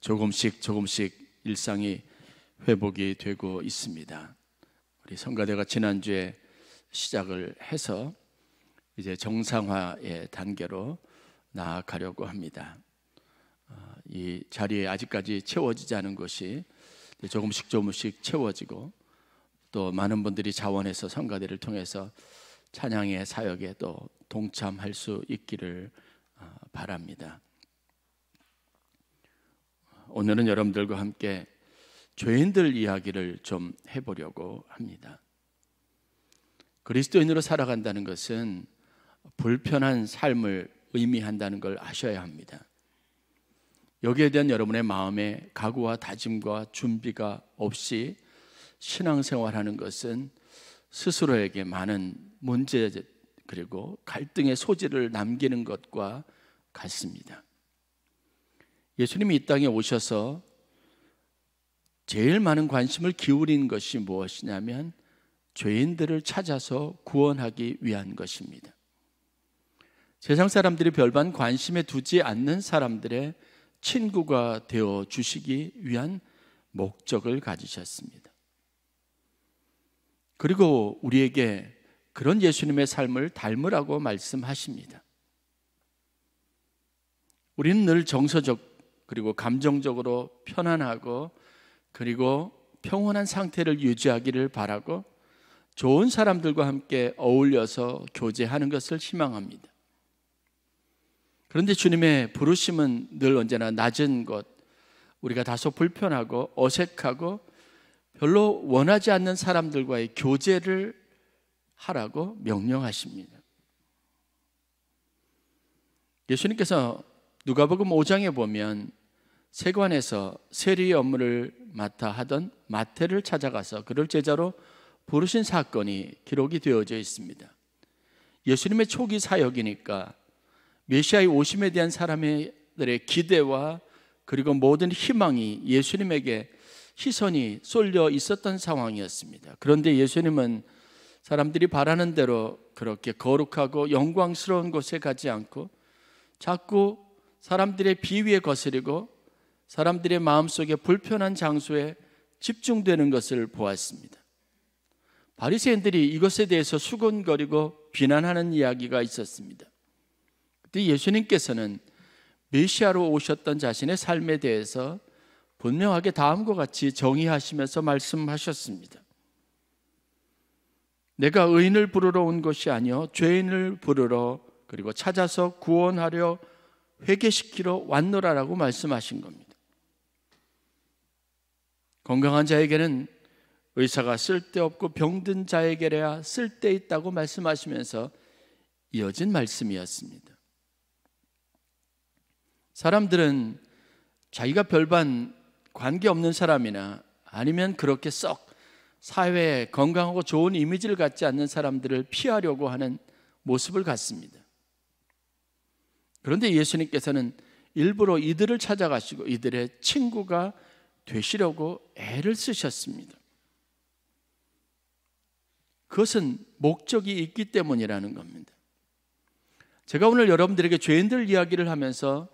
조금씩 일상이 회복이 되고 있습니다. 우리 성가대가 지난주에 시작을 해서 이제 정상화의 단계로 나아가려고 합니다. 이 자리에 아직까지 채워지지 않은 것이 조금씩 채워지고, 또 많은 분들이 자원해서 성가대를 통해서 찬양의 사역에 또 동참할 수 있기를 바랍니다. 오늘은 여러분들과 함께 죄인들 이야기를 좀 해보려고 합니다. 그리스도인으로 살아간다는 것은 불편한 삶을 의미한다는 걸 아셔야 합니다. 여기에 대한 여러분의 마음의 각오와 다짐과 준비가 없이 신앙생활하는 것은 스스로에게 많은 문제 그리고 갈등의 소지를 남기는 것과 같습니다. 예수님이 이 땅에 오셔서 제일 많은 관심을 기울인 것이 무엇이냐면 죄인들을 찾아서 구원하기 위한 것입니다. 세상 사람들이 별반 관심에 두지 않는 사람들의 친구가 되어 주시기 위한 목적을 가지셨습니다. 그리고 우리에게 그런 예수님의 삶을 닮으라고 말씀하십니다. 우리는 늘 정서적 그리고 감정적으로 편안하고 그리고 평온한 상태를 유지하기를 바라고 좋은 사람들과 함께 어울려서 교제하는 것을 희망합니다. 그런데 주님의 부르심은 늘 언제나 낮은 것, 우리가 다소 불편하고 어색하고 별로 원하지 않는 사람들과의 교제를 하라고 명령하십니다. 예수님께서 누가복음 5장에 보면 세관에서 세리 업무를 맡아 하던 마태를 찾아가서 그를 제자로 부르신 사건이 기록이 되어져 있습니다. 예수님의 초기 사역이니까 메시아의 오심에 대한 사람들의 기대와 그리고 모든 희망이 예수님에게 시선이 쏠려 있었던 상황이었습니다. 그런데 예수님은 사람들이 바라는 대로 그렇게 거룩하고 영광스러운 곳에 가지 않고 자꾸 사람들의 비위에 거스리고 사람들의 마음속에 불편한 장소에 집중되는 것을 보았습니다. 바리새인들이 이것에 대해서 수군거리고 비난하는 이야기가 있었습니다. 그때 예수님께서는 메시아로 오셨던 자신의 삶에 대해서 분명하게 다음과 같이 정의하시면서 말씀하셨습니다. 내가 의인을 부르러 온 것이 아니요 죄인을 부르러 그리고 찾아서 구원하려 회개시키러 왔노라라고 말씀하신 겁니다. 건강한 자에게는 의사가 쓸데없고 병든 자에게야 쓸데있다고 말씀하시면서 이어진 말씀이었습니다. 사람들은 자기가 별반 관계없는 사람이나 아니면 그렇게 썩 사회에 건강하고 좋은 이미지를 갖지 않는 사람들을 피하려고 하는 모습을 갖습니다. 그런데 예수님께서는 일부러 이들을 찾아가시고 이들의 친구가 되시려고 애를 쓰셨습니다. 그것은 목적이 있기 때문이라는 겁니다. 제가 오늘 여러분들에게 죄인들 이야기를 하면서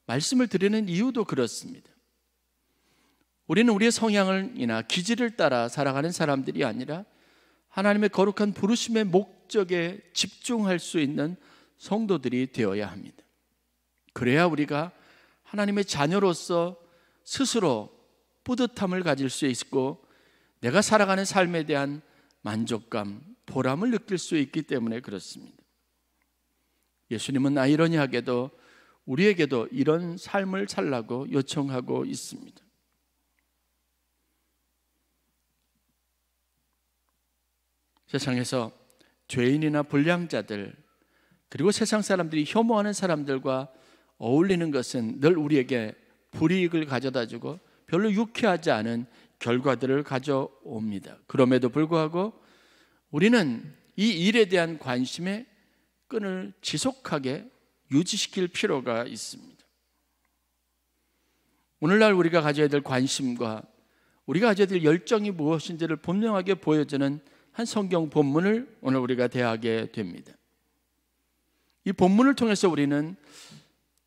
말씀을 드리는 이유도 그렇습니다. 우리는 우리의 성향이나 기질을 따라 살아가는 사람들이 아니라 하나님의 거룩한 부르심의 목적에 집중할 수 있는 성도들이 되어야 합니다. 그래야 우리가 하나님의 자녀로서 스스로 뿌듯함을 가질 수 있고 내가 살아가는 삶에 대한 만족감, 보람을 느낄 수 있기 때문에 그렇습니다. 예수님은 아이러니하게도 우리에게도 이런 삶을 살라고 요청하고 있습니다. 세상에서 죄인이나 불량자들 그리고 세상 사람들이 혐오하는 사람들과 어울리는 것은 늘 우리에게 불이익을 가져다주고 별로 유쾌하지 않은 결과들을 가져옵니다. 그럼에도 불구하고 우리는 이 일에 대한 관심의 끈을 지속하게 유지시킬 필요가 있습니다. 오늘날 우리가 가져야 될 관심과 우리가 가져야 될 열정이 무엇인지를 분명하게 보여주는 한 성경 본문을 오늘 우리가 대하게 됩니다. 이 본문을 통해서 우리는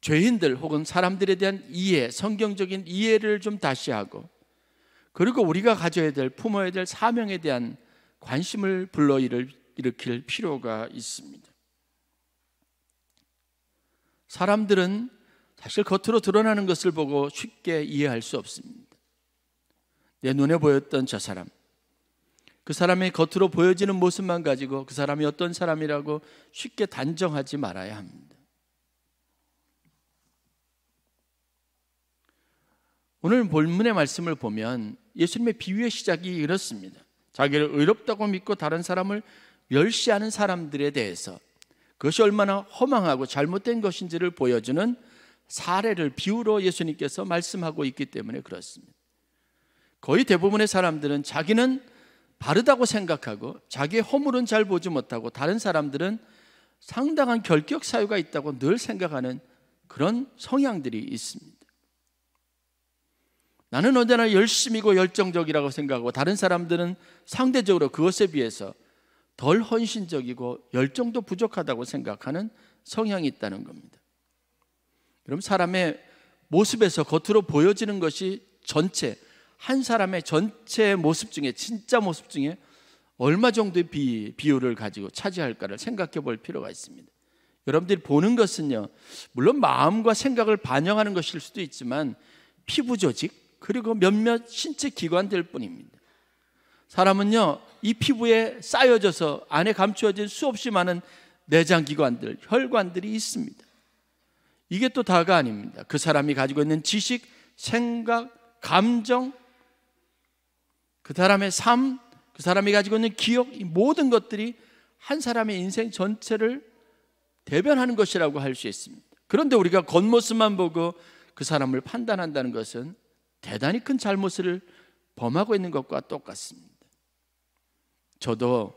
죄인들 혹은 사람들에 대한 이해, 성경적인 이해를 좀 다시 하고, 그리고 우리가 가져야 될, 품어야 될 사명에 대한 관심을 불러일으킬 필요가 있습니다. 사람들은 사실 겉으로 드러나는 것을 보고 쉽게 이해할 수 없습니다. 내 눈에 보였던 저 사람, 그 사람의 겉으로 보여지는 모습만 가지고 그 사람이 어떤 사람이라고 쉽게 단정하지 말아야 합니다. 오늘 본문의 말씀을 보면 예수님의 비유의 시작이 이렇습니다. 자기를 의롭다고 믿고 다른 사람을 멸시하는 사람들에 대해서 그것이 얼마나 허망하고 잘못된 것인지를 보여주는 사례를 비유로 예수님께서 말씀하고 있기 때문에 그렇습니다. 거의 대부분의 사람들은 자기는 바르다고 생각하고 자기의 허물은 잘 보지 못하고 다른 사람들은 상당한 결격 사유가 있다고 늘 생각하는 그런 성향들이 있습니다. 나는 언제나 열심이고 열정적이라고 생각하고 다른 사람들은 상대적으로 그것에 비해서 덜 헌신적이고 열정도 부족하다고 생각하는 성향이 있다는 겁니다. 그럼 사람의 모습에서 겉으로 보여지는 것이 전체, 한 사람의 전체 모습 중에, 진짜 모습 중에 얼마 정도의 비율을 가지고 차지할까를 생각해 볼 필요가 있습니다. 여러분들이 보는 것은요, 물론 마음과 생각을 반영하는 것일 수도 있지만 피부 조직 그리고 몇몇 신체 기관들 뿐입니다. 사람은요, 이 피부에 쌓여져서 안에 감추어진 수없이 많은 내장기관들, 혈관들이 있습니다. 이게 또 다가 아닙니다. 그 사람이 가지고 있는 지식, 생각, 감정, 그 사람의 삶, 그 사람이 가지고 있는 기억, 이 모든 것들이 한 사람의 인생 전체를 대변하는 것이라고 할 수 있습니다. 그런데 우리가 겉모습만 보고 그 사람을 판단한다는 것은 대단히 큰 잘못을 범하고 있는 것과 똑같습니다. 저도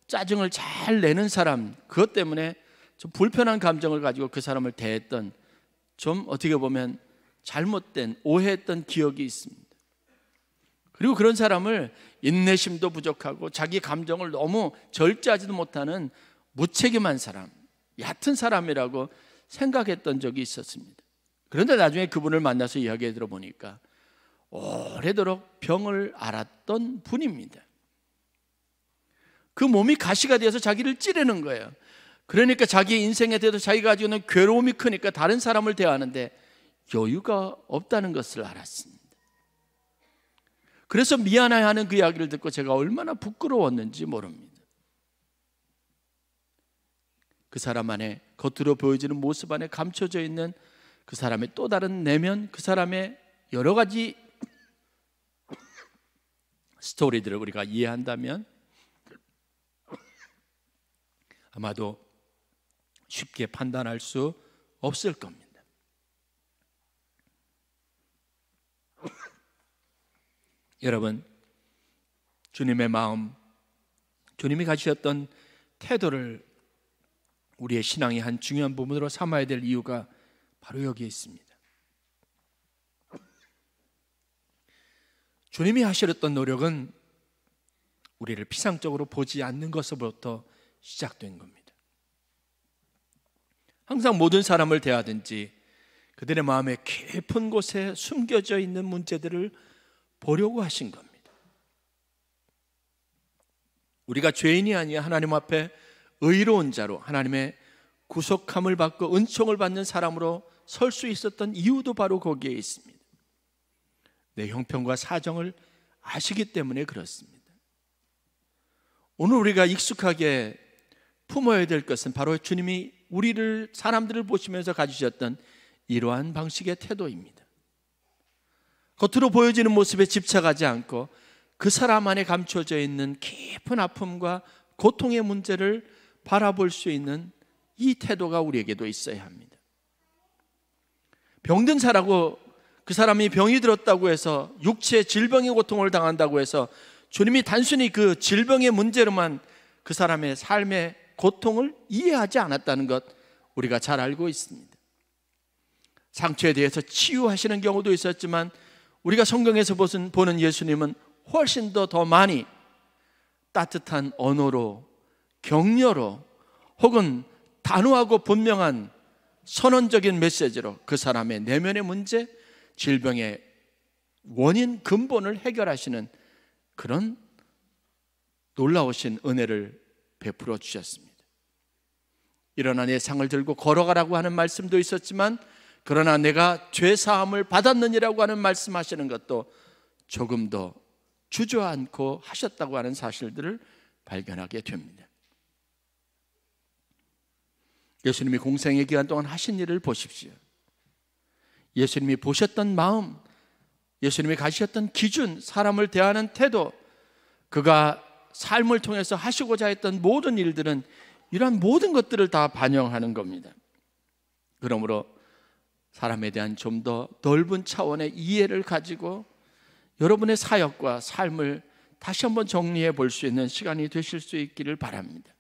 짜증을 잘 내는 사람, 그것 때문에 좀 불편한 감정을 가지고 그 사람을 대했던, 좀 어떻게 보면 잘못된, 오해했던 기억이 있습니다. 그리고 그런 사람을 인내심도 부족하고 자기 감정을 너무 절제하지도 못하는 무책임한 사람, 얕은 사람이라고 생각했던 적이 있었습니다. 그런데 나중에 그분을 만나서 이야기해 들어보니까 오래도록 병을 앓았던 분입니다. 그 몸이 가시가 되어서 자기를 찌르는 거예요. 그러니까 자기 인생에 대해서 자기가 가지고 있는 괴로움이 크니까 다른 사람을 대하는데 여유가 없다는 것을 알았습니다. 그래서 미안해하는 그 이야기를 듣고 제가 얼마나 부끄러웠는지 모릅니다. 그 사람 안에, 겉으로 보여지는 모습 안에 감춰져 있는 그 사람의 또 다른 내면, 그 사람의 여러 가지 스토리들을 우리가 이해한다면 아마도 쉽게 판단할 수 없을 겁니다. 여러분, 주님의 마음, 주님이 가지셨던 태도를 우리의 신앙의 한 중요한 부분으로 삼아야 될 이유가 바로 여기에 있습니다. 주님이 하셨던 노력은 우리를 피상적으로 보지 않는 것으로부터 시작된 겁니다. 항상 모든 사람을 대하든지 그들의 마음의 깊은 곳에 숨겨져 있는 문제들을 보려고 하신 겁니다. 우리가 죄인이 아니야 하나님 앞에 의로운 자로, 하나님의 구속함을 받고 은총을 받는 사람으로 설 수 있었던 이유도 바로 거기에 있습니다. 내 형편과 사정을 아시기 때문에 그렇습니다. 오늘 우리가 익숙하게 품어야 될 것은 바로 주님이 우리를, 사람들을 보시면서 가지셨던 이러한 방식의 태도입니다. 겉으로 보여지는 모습에 집착하지 않고 그 사람 안에 감춰져 있는 깊은 아픔과 고통의 문제를 바라볼 수 있는 이 태도가 우리에게도 있어야 합니다. 병든 사라고, 그 사람이 병이 들었다고 해서, 육체의 질병의 고통을 당한다고 해서 주님이 단순히 그 질병의 문제로만 그 사람의 삶의 고통을 이해하지 않았다는 것 우리가 잘 알고 있습니다. 상처에 대해서 치유하시는 경우도 있었지만 우리가 성경에서 보는 예수님은 훨씬 더 많이 따뜻한 언어로, 격려로, 혹은 단호하고 분명한 선언적인 메시지로 그 사람의 내면의 문제, 질병의 원인 근본을 해결하시는 그런 놀라우신 은혜를 베풀어 주셨습니다. 일어나 내 상을 들고 걸어가라고 하는 말씀도 있었지만, 그러나 내가 죄 사함을 받았느니라고 하는 말씀하시는 것도 조금 더 주저앉고 하셨다고 하는 사실들을 발견하게 됩니다. 예수님이 공생의 기간 동안 하신 일을 보십시오. 예수님이 보셨던 마음, 예수님이 가시셨던 기준, 사람을 대하는 태도, 그가 삶을 통해서 하시고자 했던 모든 일들은 이러한 모든 것들을 다 반영하는 겁니다. 그러므로 사람에 대한 좀 더 넓은 차원의 이해를 가지고 여러분의 사역과 삶을 다시 한번 정리해 볼 수 있는 시간이 되실 수 있기를 바랍니다.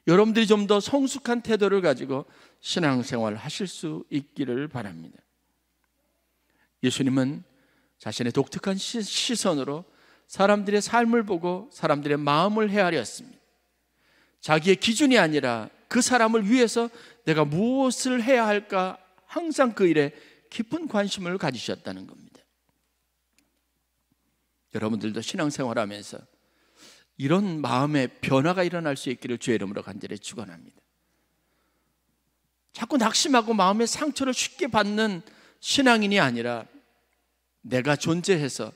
여러분들이 좀 더 성숙한 태도를 가지고 신앙생활을 하실 수 있기를 바랍니다. 예수님은 자신의 독특한 시선으로 사람들의 삶을 보고 사람들의 마음을 헤아렸습니다. 자기의 기준이 아니라 그 사람을 위해서 내가 무엇을 해야 할까, 항상 그 일에 깊은 관심을 가지셨다는 겁니다. 여러분들도 신앙생활하면서 이런 마음의 변화가 일어날 수 있기를 주의 이름으로 간절히 축원합니다. 자꾸 낙심하고 마음의 상처를 쉽게 받는 신앙인이 아니라, 내가 존재해서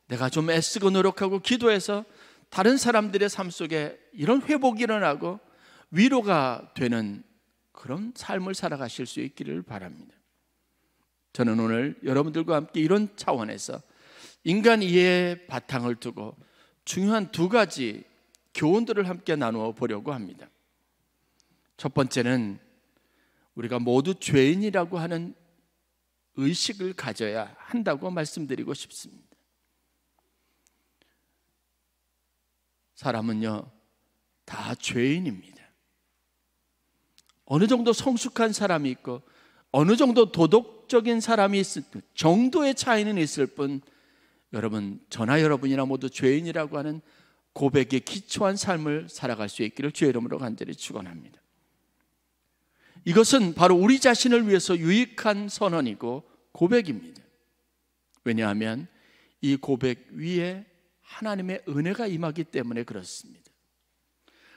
내가 좀 애쓰고 노력하고 기도해서 다른 사람들의 삶 속에 이런 회복이 일어나고 위로가 되는 그런 삶을 살아가실 수 있기를 바랍니다. 저는 오늘 여러분들과 함께 이런 차원에서 인간 이해의 바탕을 두고 중요한 두 가지 교훈들을 함께 나누어 보려고 합니다. 첫 번째는 우리가 모두 죄인이라고 하는 의식을 가져야 한다고 말씀드리고 싶습니다. 사람은요, 다 죄인입니다. 어느 정도 성숙한 사람이 있고 어느 정도 도덕적인 사람이 있을 정도의 차이는 있을 뿐, 여러분, 저나 여러분이나 모두 죄인이라고 하는 고백에 기초한 삶을 살아갈 수 있기를 주의 이름으로 간절히 축원합니다. 이것은 바로 우리 자신을 위해서 유익한 선언이고 고백입니다. 왜냐하면 이 고백 위에 하나님의 은혜가 임하기 때문에 그렇습니다.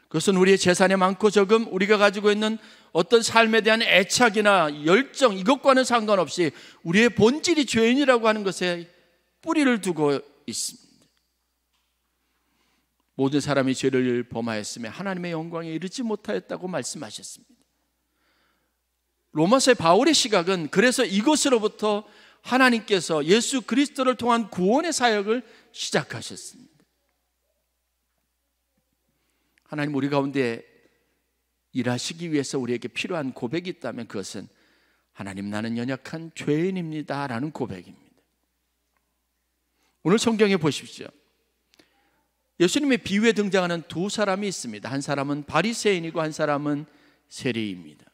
그것은 우리의 재산이 많고 적음, 우리가 가지고 있는 어떤 삶에 대한 애착이나 열정, 이것과는 상관없이 우리의 본질이 죄인이라고 하는 것에 뿌리를 두고 있습니다. 모든 사람이 죄를 범하였으며 하나님의 영광에 이르지 못하였다고 말씀하셨습니다. 로마서의 바울의 시각은 그래서 이것으로부터 하나님께서 예수 그리스도를 통한 구원의 사역을 시작하셨습니다. 하나님 우리 가운데 일하시기 위해서 우리에게 필요한 고백이 있다면 그것은 하나님, 나는 연약한 죄인입니다 라는 고백입니다. 오늘 성경에 보십시오. 예수님의 비유에 등장하는 두 사람이 있습니다. 한 사람은 바리새인이고 한 사람은 세리입니다.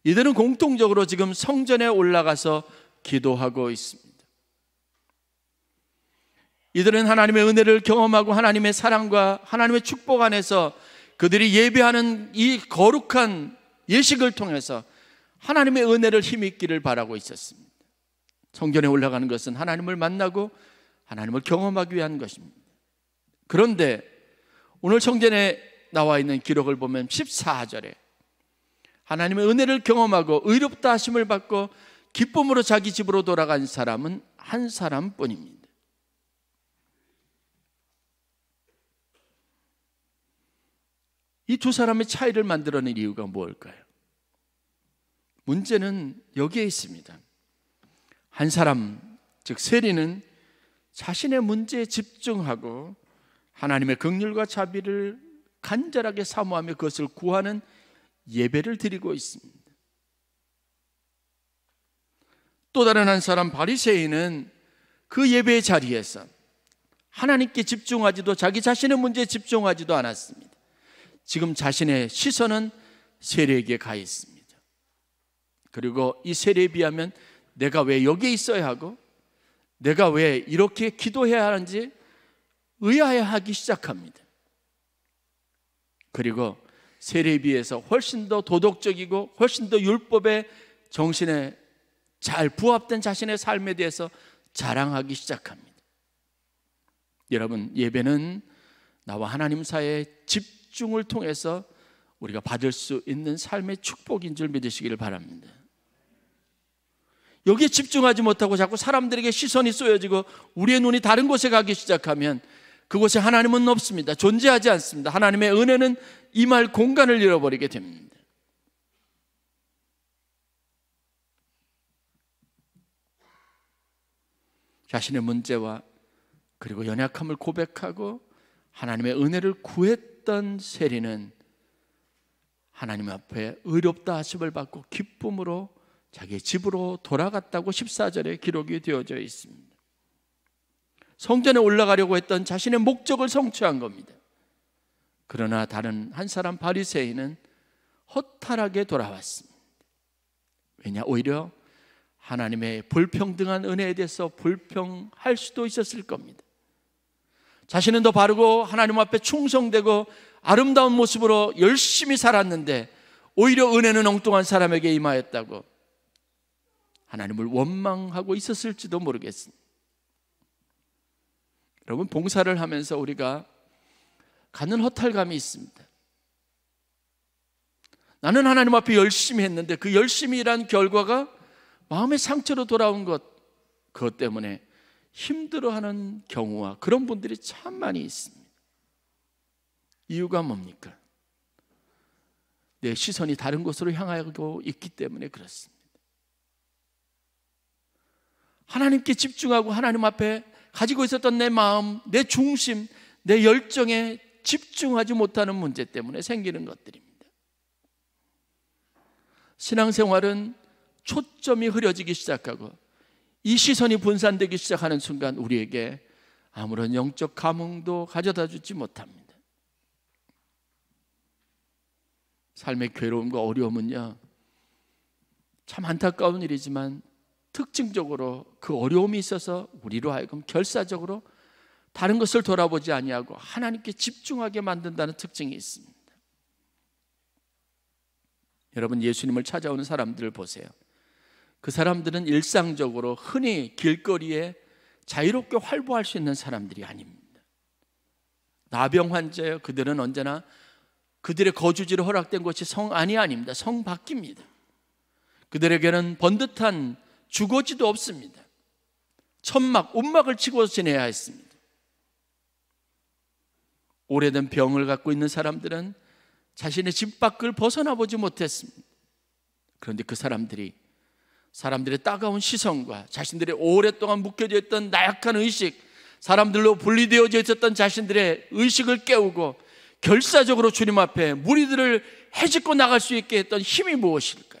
이들은 공통적으로 지금 성전에 올라가서 기도하고 있습니다. 이들은 하나님의 은혜를 경험하고 하나님의 사랑과 하나님의 축복 안에서 그들이 예배하는 이 거룩한 예식을 통해서 하나님의 은혜를 힘입기를 바라고 있었습니다. 성전에 올라가는 것은 하나님을 만나고 하나님을 경험하기 위한 것입니다. 그런데 오늘 성전에 나와 있는 기록을 보면 14절에 하나님의 은혜를 경험하고 의롭다 하심을 받고 기쁨으로 자기 집으로 돌아간 사람은 한 사람뿐입니다. 이 두 사람의 차이를 만들어낸 이유가 무엇일까요? 문제는 여기에 있습니다. 한 사람, 즉 세리는 자신의 문제에 집중하고 하나님의 긍휼과 자비를 간절하게 사모하며 그것을 구하는 예배를 드리고 있습니다. 또 다른 한 사람 바리새인은 그 예배의 자리에서 하나님께 집중하지도 자기 자신의 문제에 집중하지도 않았습니다. 지금 자신의 시선은 세리에게 가 있습니다. 그리고 이 세리에 비하면 내가 왜 여기에 있어야 하고 내가 왜 이렇게 기도해야 하는지 의아해하기 시작합니다. 그리고 세례에 비해서 훨씬 더 도덕적이고 훨씬 더 율법의 정신에 잘 부합된 자신의 삶에 대해서 자랑하기 시작합니다. 여러분, 예배는 나와 하나님 사이의 집중을 통해서 우리가 받을 수 있는 삶의 축복인 줄 믿으시기를 바랍니다. 여기에 집중하지 못하고 자꾸 사람들에게 시선이 쏘여지고 우리의 눈이 다른 곳에 가기 시작하면 그곳에 하나님은 없습니다. 존재하지 않습니다. 하나님의 은혜는 임할 공간을 잃어버리게 됩니다. 자신의 문제와 그리고 연약함을 고백하고 하나님의 은혜를 구했던 세리는 하나님 앞에 의롭다 하심을 받고 기쁨으로 자기의 집으로 돌아갔다고 14절에 기록이 되어져 있습니다. 성전에 올라가려고 했던 자신의 목적을 성취한 겁니다. 그러나 다른 한 사람 바리새인은 허탈하게 돌아왔습니다. 왜냐? 오히려 하나님의 불평등한 은혜에 대해서 불평할 수도 있었을 겁니다. 자신은 더 바르고 하나님 앞에 충성되고 아름다운 모습으로 열심히 살았는데 오히려 은혜는 엉뚱한 사람에게 임하였다고 하나님을 원망하고 있었을지도 모르겠습니다. 여러분, 봉사를 하면서 우리가 갖는 허탈감이 있습니다. 나는 하나님 앞에 열심히 했는데 그 열심히 일한 결과가 마음의 상처로 돌아온 그것 때문에 힘들어하는 경우와 그런 분들이 참 많이 있습니다. 이유가 뭡니까? 내 시선이 다른 곳으로 향하고 있기 때문에 그렇습니다. 하나님께 집중하고 하나님 앞에 가지고 있었던 내 마음, 내 중심, 내 열정에 집중하지 못하는 문제 때문에 생기는 것들입니다. 신앙생활은 초점이 흐려지기 시작하고 이 시선이 분산되기 시작하는 순간 우리에게 아무런 영적 감흥도 가져다 주지 못합니다. 삶의 괴로움과 어려움은요, 참 안타까운 일이지만 특징적으로 그 어려움이 있어서 우리로 하여금 결사적으로 다른 것을 돌아보지 아니하고 하나님께 집중하게 만든다는 특징이 있습니다. 여러분, 예수님을 찾아오는 사람들을 보세요. 그 사람들은 일상적으로 흔히 길거리에 자유롭게 활보할 수 있는 사람들이 아닙니다. 나병 환자예요. 그들은 언제나 그들의 거주지로 허락된 곳이 성 안이 아닙니다. 성 밖입니다. 그들에게는 번듯한 주거지도 없습니다. 천막, 움막을 치고 지내야 했습니다. 오래된 병을 갖고 있는 사람들은 자신의 집 밖을 벗어나 보지 못했습니다. 그런데 그 사람들의 따가운 시선과 자신들의 오랫동안 묶여져 있던 나약한 의식, 사람들로 분리되어져 있었던 자신들의 의식을 깨우고 결사적으로 주님 앞에 무리들을 해집고 나갈 수 있게 했던 힘이 무엇일까요?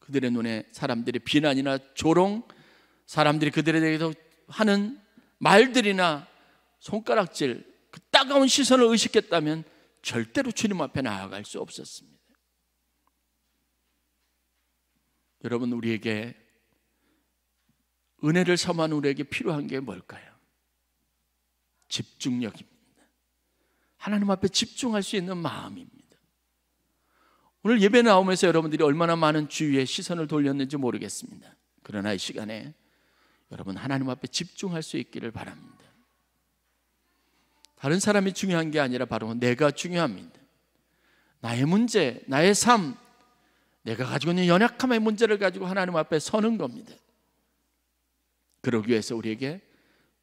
그들의 눈에 사람들의 비난이나 조롱, 사람들이 그들에 대해서 하는 말들이나 손가락질, 그 따가운 시선을 의식했다면 절대로 주님 앞에 나아갈 수 없었습니다. 여러분, 우리에게 은혜를 삼아는 우리에게 필요한 게 뭘까요? 집중력입니다. 하나님 앞에 집중할 수 있는 마음입니다. 오늘 예배 나오면서 여러분들이 얼마나 많은 주위에 시선을 돌렸는지 모르겠습니다. 그러나 이 시간에 여러분 하나님 앞에 집중할 수 있기를 바랍니다. 다른 사람이 중요한 게 아니라 바로 내가 중요합니다. 나의 문제, 나의 삶, 내가 가지고 있는 연약함의 문제를 가지고 하나님 앞에 서는 겁니다. 그러기 위해서 우리에게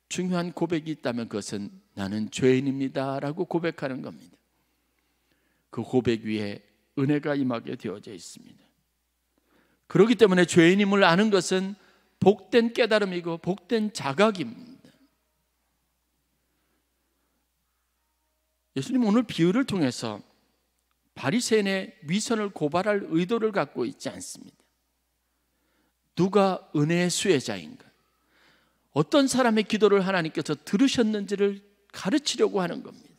중요한 고백이 있다면 그것은 나는 죄인입니다 라고 고백하는 겁니다. 그 고백 위에 은혜가 임하게 되어져 있습니다. 그렇기 때문에 죄인임을 아는 것은 복된 깨달음이고 복된 자각입니다. 예수님 오늘 비유를 통해서 바리새인의 위선을 고발할 의도를 갖고 있지 않습니다. 누가 은혜의 수혜자인가? 어떤 사람의 기도를 하나님께서 들으셨는지를 가르치려고 하는 겁니다.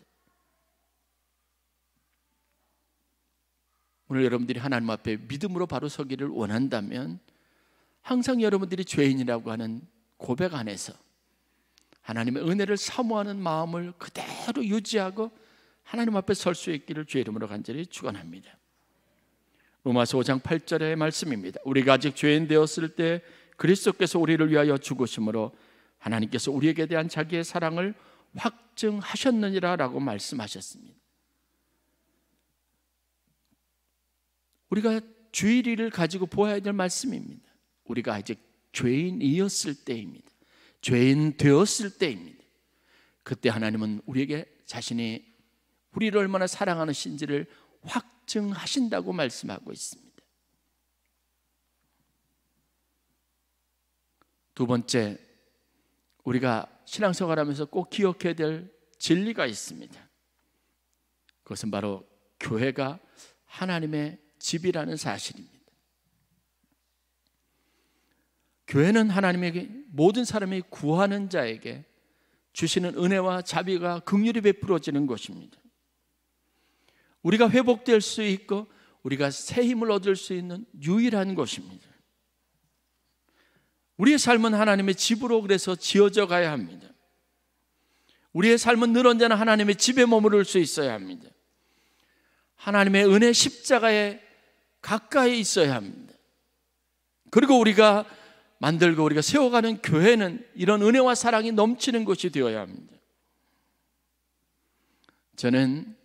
오늘 여러분들이 하나님 앞에 믿음으로 바로 서기를 원한다면 항상 여러분들이 죄인이라고 하는 고백 안에서 하나님의 은혜를 사모하는 마음을 그대로 유지하고 하나님 앞에 설 수 있기를 주의 이름으로 간절히 축원합니다. 로마서 5장 8절의 말씀입니다. 우리가 아직 죄인 되었을 때 그리스도께서 우리를 위하여 죽으심으로 하나님께서 우리에게 대한 자기의 사랑을 확증하셨느니라 라고 말씀하셨습니다. 우리가 주의를 가지고 보아야 될 말씀입니다. 우리가 아직 죄인이었을 때입니다. 죄인 되었을 때입니다. 그때 하나님은 우리에게 자신이 우리를 얼마나 사랑하시는지를 확증하신다고 말씀하고 있습니다. 두 번째, 우리가 신앙생활하면서 꼭 기억해야 될 진리가 있습니다. 그것은 바로 교회가 하나님의 집이라는 사실입니다. 교회는 하나님에게 모든 사람이 구하는 자에게 주시는 은혜와 자비가 긍휼히 베풀어지는 것입니다. 우리가 회복될 수 있고 우리가 새 힘을 얻을 수 있는 유일한 것입니다. 우리의 삶은 하나님의 집으로 그래서 지어져 가야 합니다. 우리의 삶은 늘 언제나 하나님의 집에 머무를 수 있어야 합니다. 하나님의 은혜 십자가에 가까이 있어야 합니다. 그리고 우리가 만들고 우리가 세워가는 교회는 이런 은혜와 사랑이 넘치는 곳이 되어야 합니다. 저는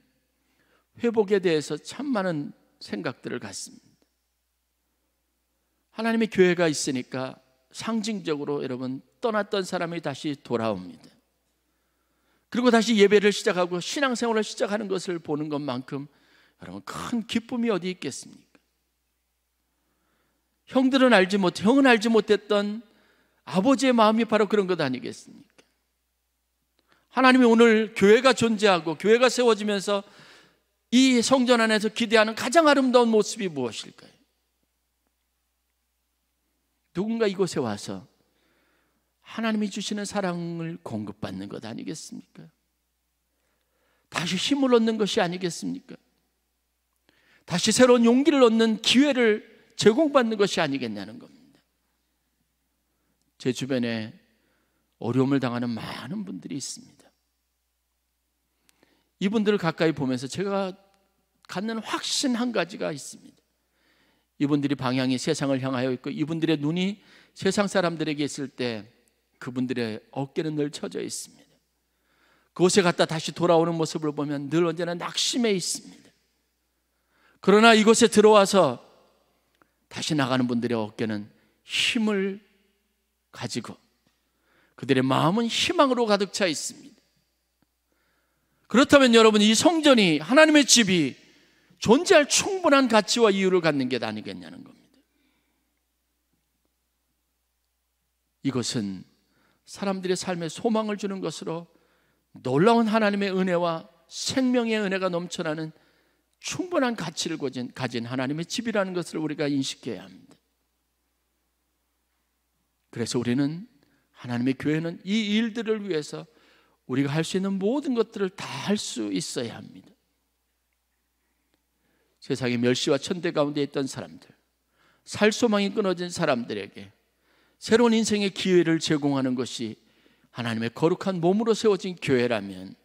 회복에 대해서 참 많은 생각들을 갖습니다. 하나님의 교회가 있으니까 상징적으로 여러분 떠났던 사람이 다시 돌아옵니다. 그리고 다시 예배를 시작하고 신앙생활을 시작하는 것을 보는 것만큼 여러분 큰 기쁨이 어디 있겠습니까? 형은 알지 못했던 아버지의 마음이 바로 그런 것 아니겠습니까? 하나님이 오늘 교회가 존재하고 교회가 세워지면서 이 성전 안에서 기대하는 가장 아름다운 모습이 무엇일까요? 누군가 이곳에 와서 하나님이 주시는 사랑을 공급받는 것 아니겠습니까? 다시 힘을 얻는 것이 아니겠습니까? 다시 새로운 용기를 얻는 기회를 제공받는 것이 아니겠냐는 겁니다. 제 주변에 어려움을 당하는 많은 분들이 있습니다. 이분들을 가까이 보면서 제가 갖는 확신 한 가지가 있습니다. 이분들이 방향이 세상을 향하여 있고 이분들의 눈이 세상 사람들에게 있을 때 그분들의 어깨는 늘 쳐져 있습니다. 그곳에 갔다 다시 돌아오는 모습을 보면 늘 언제나 낙심해 있습니다. 그러나 이곳에 들어와서 다시 나가는 분들의 어깨는 힘을 가지고 그들의 마음은 희망으로 가득 차 있습니다. 그렇다면 여러분, 이 성전이 하나님의 집이 존재할 충분한 가치와 이유를 갖는 게 아니겠냐는 겁니다. 이것은 사람들의 삶에 소망을 주는 것으로 놀라운 하나님의 은혜와 생명의 은혜가 넘쳐나는 충분한 가치를 가진 하나님의 집이라는 것을 우리가 인식해야 합니다. 그래서 우리는 하나님의 교회는 이 일들을 위해서 우리가 할 수 있는 모든 것들을 다 할 수 있어야 합니다. 세상의 멸시와 천대 가운데 있던 사람들, 살 소망이 끊어진 사람들에게 새로운 인생의 기회를 제공하는 것이 하나님의 거룩한 몸으로 세워진 교회라면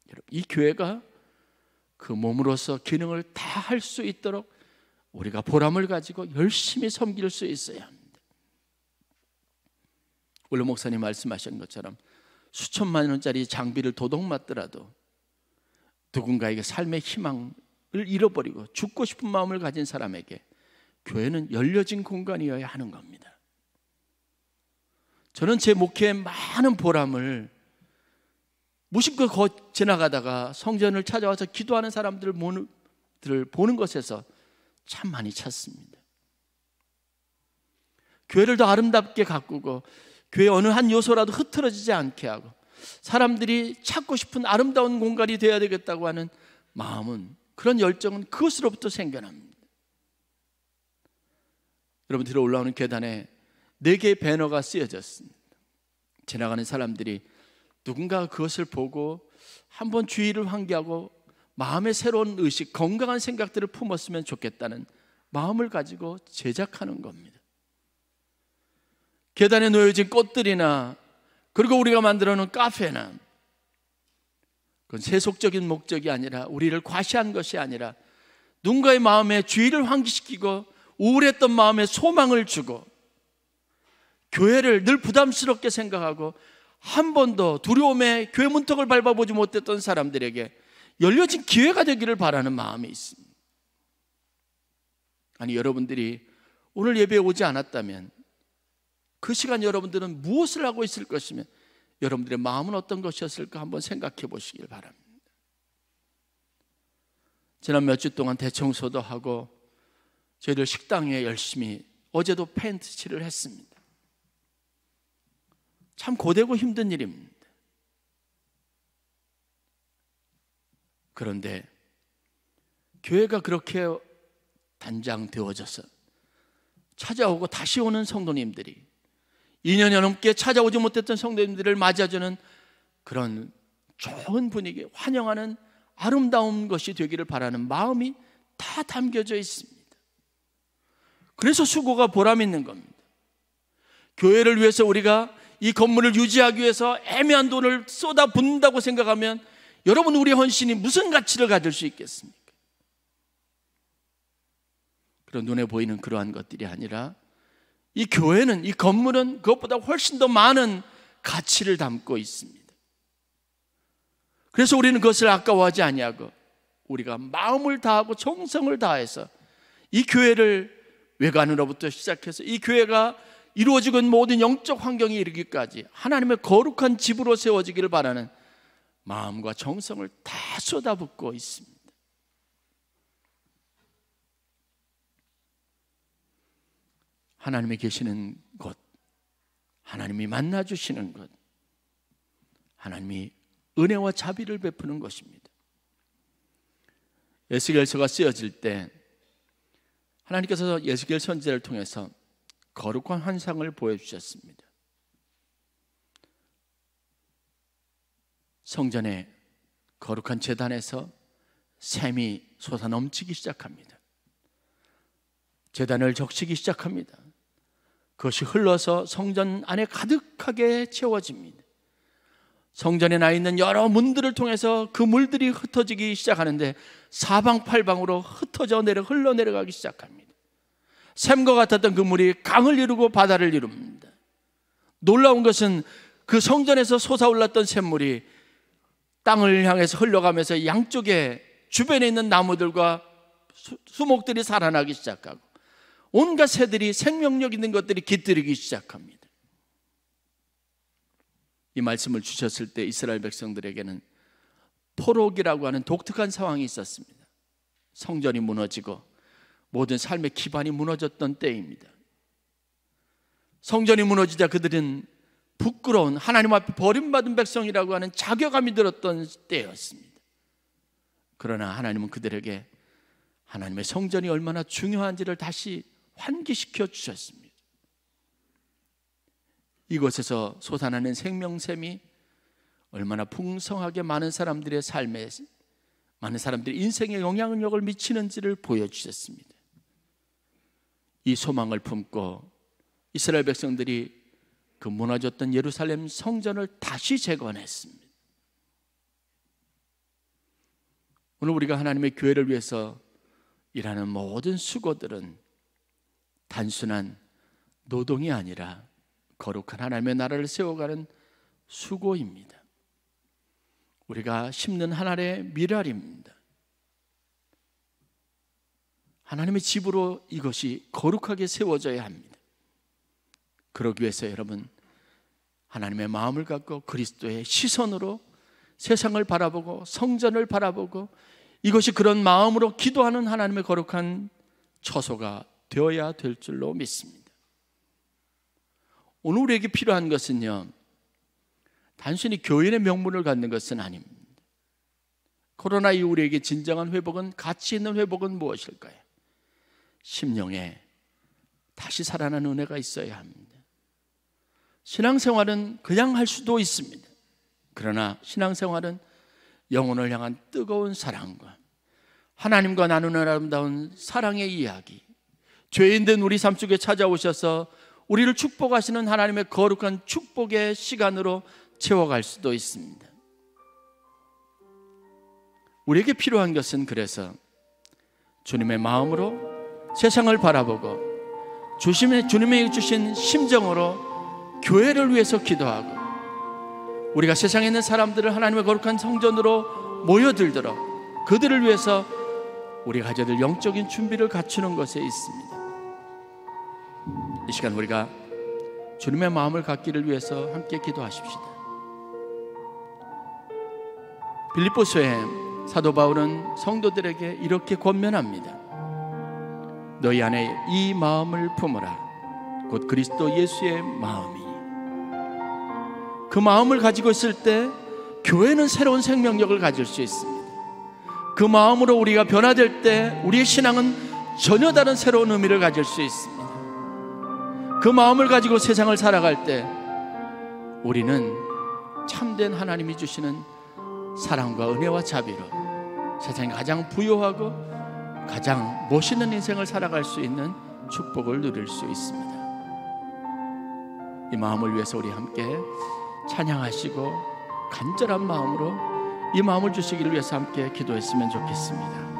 여러분, 이 교회가 그 몸으로서 기능을 다 할 수 있도록 우리가 보람을 가지고 열심히 섬길 수 있어야 합니다. 오늘 목사님 말씀하신 것처럼 수천만 원짜리 장비를 도둑맞더라도 누군가에게 삶의 희망을 잃어버리고 죽고 싶은 마음을 가진 사람에게 교회는 열려진 공간이어야 하는 겁니다. 저는 제 목회에 많은 보람을 무심코 지나가다가 성전을 찾아와서 기도하는 사람들을 보는 것에서 참 많이 찾습니다. 교회를 더 아름답게 가꾸고 교회 어느 한 요소라도 흐트러지지 않게 하고 사람들이 찾고 싶은 아름다운 공간이 되어야 되겠다고 하는 마음은, 그런 열정은 그것으로부터 생겨납니다. 여러분, 들어 올라오는 계단에 4개의 배너가 쓰여졌습니다. 지나가는 사람들이 누군가 그것을 보고 한번 주의를 환기하고 마음의 새로운 의식, 건강한 생각들을 품었으면 좋겠다는 마음을 가지고 제작하는 겁니다. 계단에 놓여진 꽃들이나 그리고 우리가 만들어 놓은 카페나 그건 세속적인 목적이 아니라, 우리를 과시한 것이 아니라 누군가의 마음에 주의를 환기시키고 우울했던 마음에 소망을 주고, 교회를 늘 부담스럽게 생각하고 한 번도 두려움에 교회 문턱을 밟아보지 못했던 사람들에게 열려진 기회가 되기를 바라는 마음이 있습니다. 아니, 여러분들이 오늘 예배에 오지 않았다면 그 시간 여러분들은 무엇을 하고 있을 것이며 여러분들의 마음은 어떤 것이었을까 한번 생각해 보시길 바랍니다. 지난 몇 주 동안 대청소도 하고 저희들 식당에 열심히, 어제도 페인트 칠을 했습니다. 참 고되고 힘든 일입니다. 그런데 교회가 그렇게 단장되어져서 찾아오고 다시 오는 성도님들이, 2년여 넘게 찾아오지 못했던 성도님들을 맞아주는 그런 좋은 분위기, 환영하는 아름다운 것이 되기를 바라는 마음이 다 담겨져 있습니다. 그래서 수고가 보람 있는 겁니다. 교회를 위해서 우리가 이 건물을 유지하기 위해서 애매한 돈을 쏟아붓는다고 생각하면 여러분, 우리 헌신이 무슨 가치를 가질 수 있겠습니까? 그런 눈에 보이는 그러한 것들이 아니라 이 교회는, 이 건물은 그것보다 훨씬 더 많은 가치를 담고 있습니다. 그래서 우리는 그것을 아까워하지 아니하고 우리가 마음을 다하고 정성을 다해서 이 교회를 외관으로부터 시작해서 이 교회가 이루어지고 있는 모든 영적 환경에 이르기까지 하나님의 거룩한 집으로 세워지기를 바라는 마음과 정성을 다 쏟아붓고 있습니다. 하나님이 계시는 곳, 하나님이 만나주시는 곳, 하나님이 은혜와 자비를 베푸는 것입니다. 에스겔서가 쓰여질 때 하나님께서 에스겔 선지자를 통해서 거룩한 환상을 보여주셨습니다. 성전의 거룩한 제단에서 샘이 솟아넘치기 시작합니다. 제단을 적시기 시작합니다. 그것이 흘러서 성전 안에 가득하게 채워집니다. 성전에 나 있는 여러 문들을 통해서 그 물들이 흩어지기 시작하는데 사방팔방으로 흩어져 흘러내려가기 시작합니다. 샘과 같았던 그 물이 강을 이루고 바다를 이룹니다. 놀라운 것은 그 성전에서 솟아올랐던 샘물이 땅을 향해서 흘러가면서 양쪽에 주변에 있는 나무들과 수목들이 살아나기 시작하고 온갖 새들이, 생명력 있는 것들이 깃들이기 시작합니다. 이 말씀을 주셨을 때 이스라엘 백성들에게는 포록이라고 하는 독특한 상황이 있었습니다. 성전이 무너지고 모든 삶의 기반이 무너졌던 때입니다. 성전이 무너지자 그들은 부끄러운, 하나님 앞에 버림받은 백성이라고 하는 자괴감이 들었던 때였습니다. 그러나 하나님은 그들에게 하나님의 성전이 얼마나 중요한지를 다시 환기시켜 주셨습니다. 이곳에서 솟아나는 생명샘이 얼마나 풍성하게 많은 사람들의 삶에, 많은 사람들의 인생에 영향력을 미치는지를 보여주셨습니다. 이 소망을 품고 이스라엘 백성들이 그 무너졌던 예루살렘 성전을 다시 재건했습니다. 오늘 우리가 하나님의 교회를 위해서 일하는 모든 수고들은 단순한 노동이 아니라 거룩한 하나님의 나라를 세워가는 수고입니다. 우리가 심는 하나의 미랄입니다. 하나님의 집으로 이것이 거룩하게 세워져야 합니다. 그러기 위해서 여러분, 하나님의 마음을 갖고 그리스도의 시선으로 세상을 바라보고 성전을 바라보고 이것이 그런 마음으로 기도하는 하나님의 거룩한 처소가 되어야 될 줄로 믿습니다. 오늘 우리에게 필요한 것은요, 단순히 교인의 명분을 갖는 것은 아닙니다. 코로나 이후 우리에게 진정한 회복은, 가치 있는 회복은 무엇일까요? 심령에 다시 살아나는 은혜가 있어야 합니다. 신앙생활은 그냥 할 수도 있습니다. 그러나 신앙생활은 영혼을 향한 뜨거운 사랑과 하나님과 나누는 아름다운 사랑의 이야기, 죄인된 우리 삶 속에 찾아오셔서 우리를 축복하시는 하나님의 거룩한 축복의 시간으로 채워갈 수도 있습니다. 우리에게 필요한 것은 그래서 주님의 마음으로 세상을 바라보고 주님이 주신 심정으로 교회를 위해서 기도하고 우리가 세상에 있는 사람들을 하나님의 거룩한 성전으로 모여들도록 그들을 위해서 우리가 가져야 될 영적인 준비를 갖추는 것에 있습니다. 이 시간 우리가 주님의 마음을 갖기를 위해서 함께 기도하십시다. 빌립보서에 사도 바울은 성도들에게 이렇게 권면합니다. 너희 안에 이 마음을 품으라. 곧 그리스도 예수의 마음이니. 그 마음을 가지고 있을 때 교회는 새로운 생명력을 가질 수 있습니다. 그 마음으로 우리가 변화될 때 우리의 신앙은 전혀 다른 새로운 의미를 가질 수 있습니다. 그 마음을 가지고 세상을 살아갈 때 우리는 참된 하나님이 주시는 사랑과 은혜와 자비로 세상에 가장 부유하고 가장 멋있는 인생을 살아갈 수 있는 축복을 누릴 수 있습니다. 이 마음을 위해서 우리 함께 찬양하시고 간절한 마음으로 이 마음을 주시기를 위해서 함께 기도했으면 좋겠습니다.